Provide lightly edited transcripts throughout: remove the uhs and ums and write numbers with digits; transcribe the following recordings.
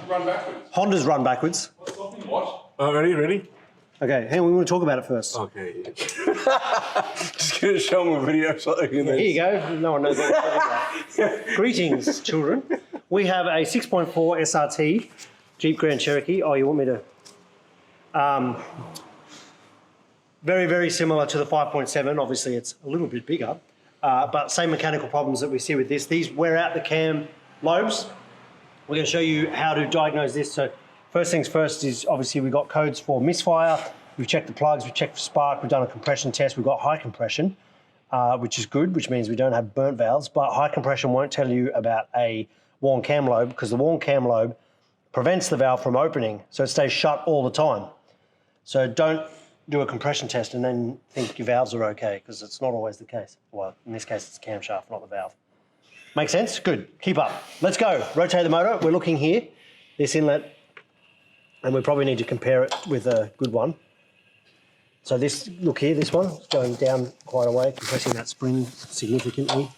run backwards. Hondas run backwards. What? Ready? Okay, hang on, we want to talk about it first. Okay. Just gonna show them a video so they can. Here you go. No one knows what we're talking about. Greetings, children. We have a 6.4 SRT Jeep Grand Cherokee. Oh, you want me to? Very, very similar to the 5.7. Obviously, it's a little bit bigger, but same mechanical problems that we see with this. These wear out the cam lobes. We're going to show you how to diagnose this. So first things first is obviously we've got codes for misfire. We've checked the plugs, we've checked for spark, we've done a compression test. We've got high compression, which is good, which means we don't have burnt valves, but high compression won't tell you about a worn cam lobe because the worn cam lobe prevents the valve from opening, so it stays shut all the time. So don't do a compression test and then think your valves are okay, because it's not always the case. Well, in this case, it's the camshaft, not the valve. Make sense? Good. Keep up. Let's go. Rotate the motor. We're looking here, this inlet, and we probably need to compare it with a good one. So this, look here, this one, is going down quite a way, compressing that spring significantly.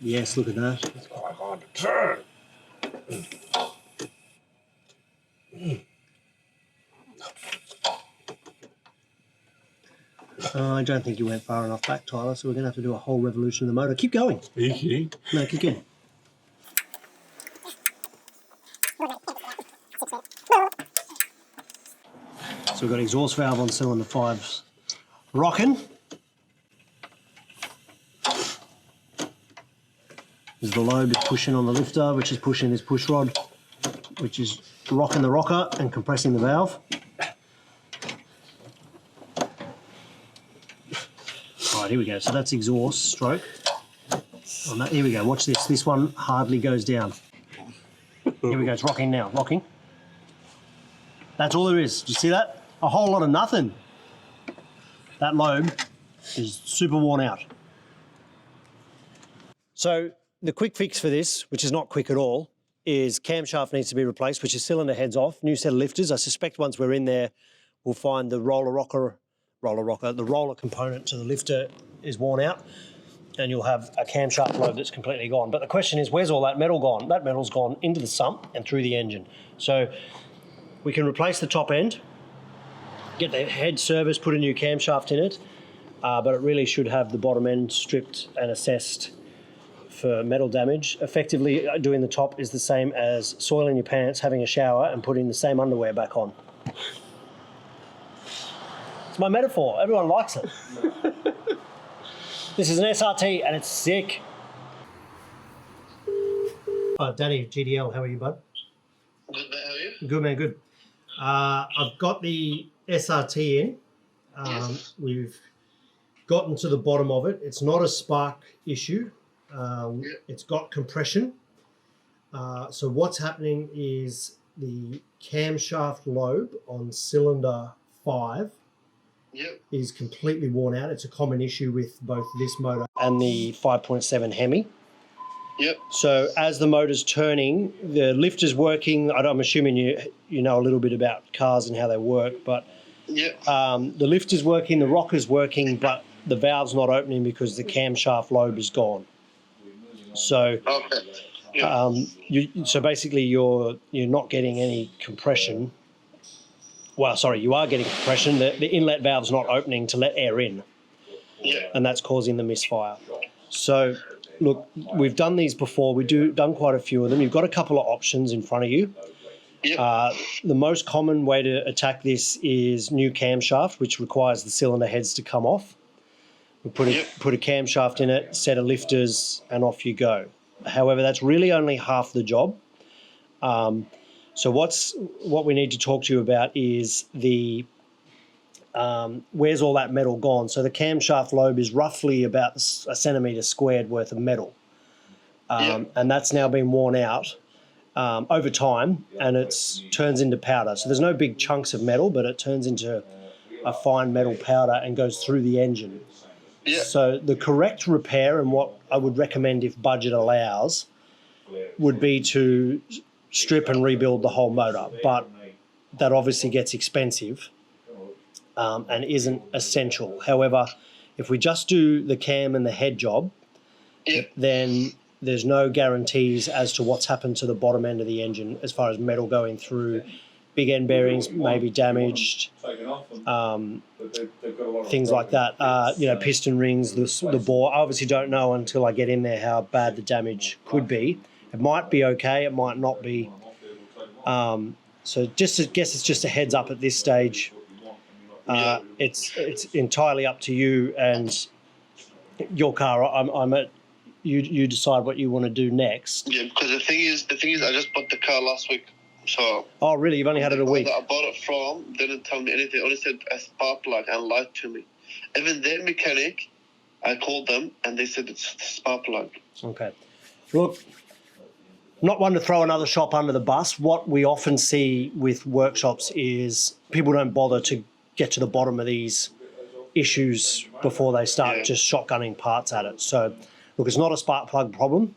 Yes, look at that. It's quite hard to turn. I don't think you went far enough back, Tyler, so we're going to have to do a whole revolution of the motor. Keep going. Are you kidding? No, keep going. So we've got exhaust valve on cylinder 5's rocking. There's the lobe is pushing on the lifter, which is pushing this push rod, which is rocking the rocker and compressing the valve. Right, here we go. So that's exhaust stroke. On that, here we go. Watch this. This one hardly goes down. Here we go. It's rocking now. Rocking. That's all there is. Do you see that? A whole lot of nothing. That lobe is super worn out. So the quick fix for this, which is not quick at all, is camshaft needs to be replaced, which is cylinder heads off, new set of lifters. I suspect once we're in there, we'll find the the roller component to the lifter is worn out, and you'll have a camshaft lobe that's completely gone. But the question is, where's all that metal gone? That metal's gone into the sump and through the engine. So we can replace the top end, get the head serviced, put a new camshaft in it, but it really should have the bottom end stripped and assessed for metal damage. Effectively, doing the top is the same as soiling your pants, having a shower, and putting the same underwear back on. It's my metaphor. Everyone likes it. This is an SRT and it's sick. Danny, GDL, how are you, bud? Good, mate, how are you? Good, man, good. I've got the SRT in. Yes. We've gotten to the bottom of it. It's not a spark issue. It's got compression. So what's happening is the camshaft lobe on cylinder 5 is completely worn out. It's a common issue with both this motor and the 5.7 Hemi. Yep. So as the motor's turning, the lifter's working. I'm assuming you know a little bit about cars and how they work, but the lifter's working, the rocker's working, but the valve's not opening because the camshaft lobe is gone. So, so basically you're not getting any compression. Well, sorry, you are getting compression. The inlet valve's not opening to let air in, and that's causing the misfire. So, look, we've done these before. Done quite a few of them. You've got a couple of options in front of you. The most common way to attack this is new camshaft, which requires the cylinder heads to come off. We put a camshaft in it, set of lifters, and off you go. However, that's really only half the job. So what we need to talk to you about is the where's all that metal gone? So the camshaft lobe is roughly about a centimetre squared worth of metal, and that's now been worn out over time, and it turns into powder. So there's no big chunks of metal, but it turns into a fine metal powder and goes through the engine. So the correct repair, and what I would recommend if budget allows, would be to strip and rebuild the whole motor, but that obviously gets expensive and isn't essential. However, If we just do the cam and the head job, Yep. then there's no guarantees as to what's happened to the bottom end of the engine as far as metal going through. Big end bearings may be damaged, things like that. Piston rings, the bore. I obviously don't know until I get in there how bad the damage could be. It might be okay, it might not be. So just I guess it's just a heads up at this stage. It's entirely up to you and your car. I'm at. You decide what you want to do next. Yeah, because the thing is, I just bought the car last week, so. Oh, really? You've only had it a week? I bought it from didn't tell me anything. Only said a spark plug and lied to me. Even their mechanic, I called them and they said it's a spark plug. Okay. Look, not one to throw another shop under the bus. What we often see with workshops is people don't bother to get to the bottom of these issues before they start just shotgunning parts at it. So, look, it's not a spark plug problem.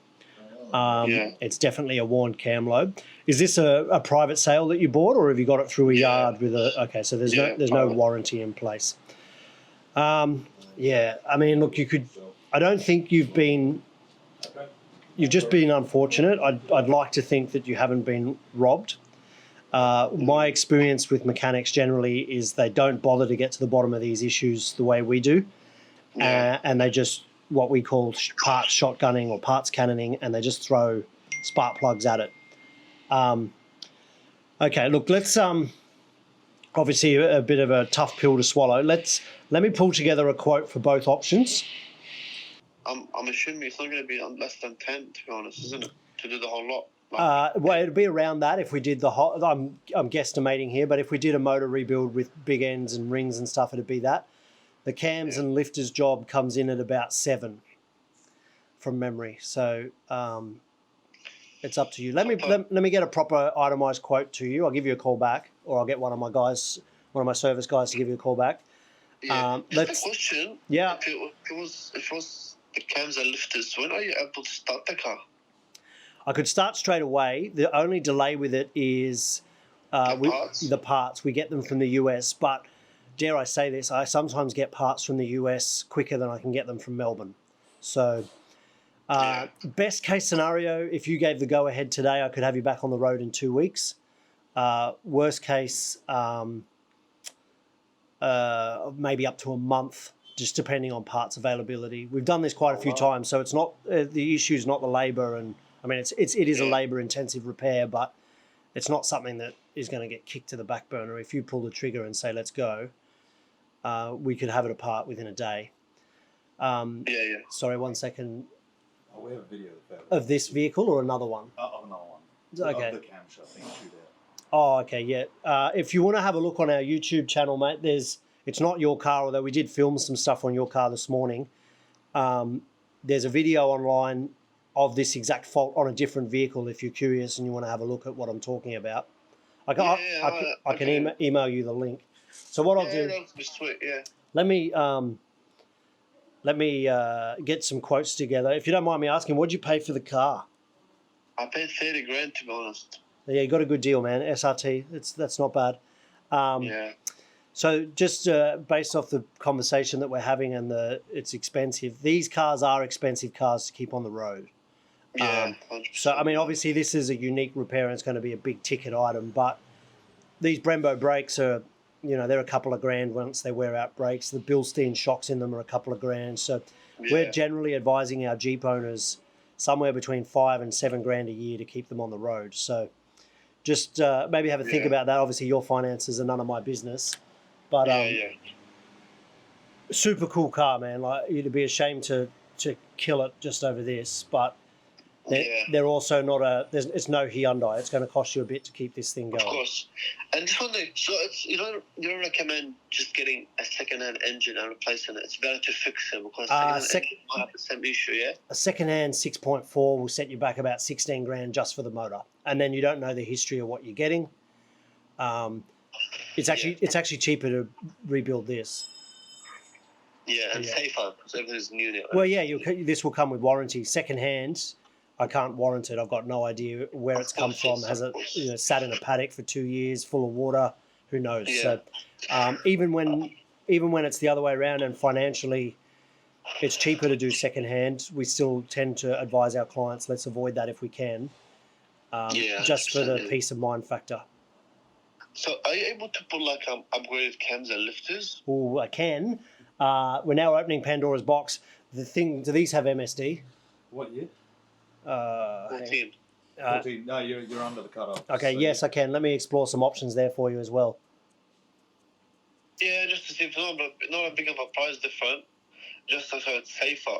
It's definitely a worn cam lobe. Is this a private sale that you bought, or have you got it through a yard with a? Okay, so there's no warranty in place. I mean, look, you could. I don't think you've just been unfortunate. I'd like to think that you haven't been robbed. My experience with mechanics generally is they don't bother to get to the bottom of these issues the way we do, and they just what we call parts shotgunning or parts cannoning, and they just throw spark plugs at it. Okay, look, let's obviously a bit of a tough pill to swallow. Let me pull together a quote for both options. I'm assuming it's not going to be less than 10, to be honest, isn't it? To do the whole lot. Well, it'd be around that if we did the whole. I'm guesstimating here, but if we did a motor rebuild with big ends and rings and stuff, it'd be that. The cams and lifters job comes in at about 7 from memory. So it's up to you. Let me get a proper itemised quote to you. I'll give you a call back, or I'll get one of my service guys to give you a call back. Just a question. Yeah. If it was the cams and lifters, when are you able to start the car? I could start straight away. The only delay with it is the parts. We get them from the US, but dare I say this, I sometimes get parts from the US quicker than I can get them from Melbourne. So best case scenario, if you gave the go-ahead today, I could have you back on the road in 2 weeks. Worst case, maybe up to a month, just depending on parts availability. We've done this quite a few times, so it's not the issue's not the labour, and I mean it is a labour-intensive repair, but it's not something that is going to get kicked to the back burner. If you pull the trigger and say let's go, we could have it apart within a day. Sorry, 1 second. Oh, we have a video of this vehicle or another one? Of another one. Okay. Of the Camshaft thing, shoot it. Oh, okay, yeah. If you want to have a look on our YouTube channel, mate, it's not your car, although we did film some stuff on your car this morning. There's a video online of this exact fault on a different vehicle if you're curious and you want to have a look at what I'm talking about. I can email you the link. So what I'll do... That would be sweet, yeah. Let me get some quotes together. If you don't mind me asking, what did you pay for the car? I paid 30 grand, to be honest. Yeah, you got a good deal, man. SRT, that's not bad. So just based off the conversation that we're having and it's expensive, these cars are expensive cars to keep on the road. Yeah, so, I mean, obviously this is a unique repair and it's going to be a big ticket item, but these Brembo brakes are, they're a couple of grand once they wear out brakes. The Bilstein shocks in them are a couple of grand. So we're generally advising our Jeep owners somewhere between 5 and 7 grand a year to keep them on the road. So just maybe have a think about that. Obviously your finances are none of my business, but super cool car, man. Like, you'd be ashamed to kill it just over this, but they're also not it's no Hyundai. It's going to cost you a bit to keep this thing going. Of course. And just one thing, so you don't recommend just getting a second-hand engine and replacing it. It's better to fix it because second-hand might have the same issue, yeah? A second-hand 6.4 will set you back about 16 grand just for the motor. And then you don't know the history of what you're getting. It's actually cheaper to rebuild this. Yeah, and safer because everything's new now. Well, yeah, this will come with warranty. Second-hand, I can't warrant it. I've got no idea where it's come from. Has it sat in a paddock for 2 years full of water? Who knows? Yeah. So even when it's the other way around and financially It's cheaper to do second hand. We still tend to advise our clients, let's avoid that if we can, just for the peace of mind factor. So are you able to put like upgraded cams and lifters? Oh, I can. We're now opening Pandora's box. Do these have MSD? What year? 14. 14. No, you're under the cutoff. Okay, so yes, I can. Let me explore some options there for you as well. Yeah, just to see if not a big of a price difference, just so it's safer.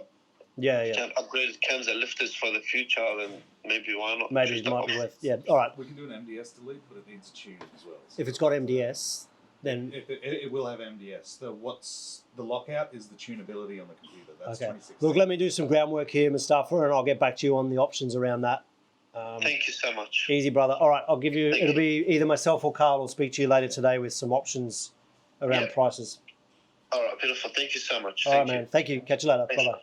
Yeah. To have upgraded cams and lifters for the future, then maybe why not? Maybe it might be worth. Yeah, all right. We can do an MDS delete, but it needs a tune as well. So if it's got MDS, then it will have MDS. The lockout is the tunability on the computer. That's okay. 26. Look, let me do some groundwork here, Mustafa, and I'll get back to you on the options around that. Thank you so much. Easy, brother. All right, I'll give you. It'll be either myself or Carl will speak to you later today with some options around prices. All right, beautiful. Thank you so much. All right, man. Thank you. Catch you later. Bye bye.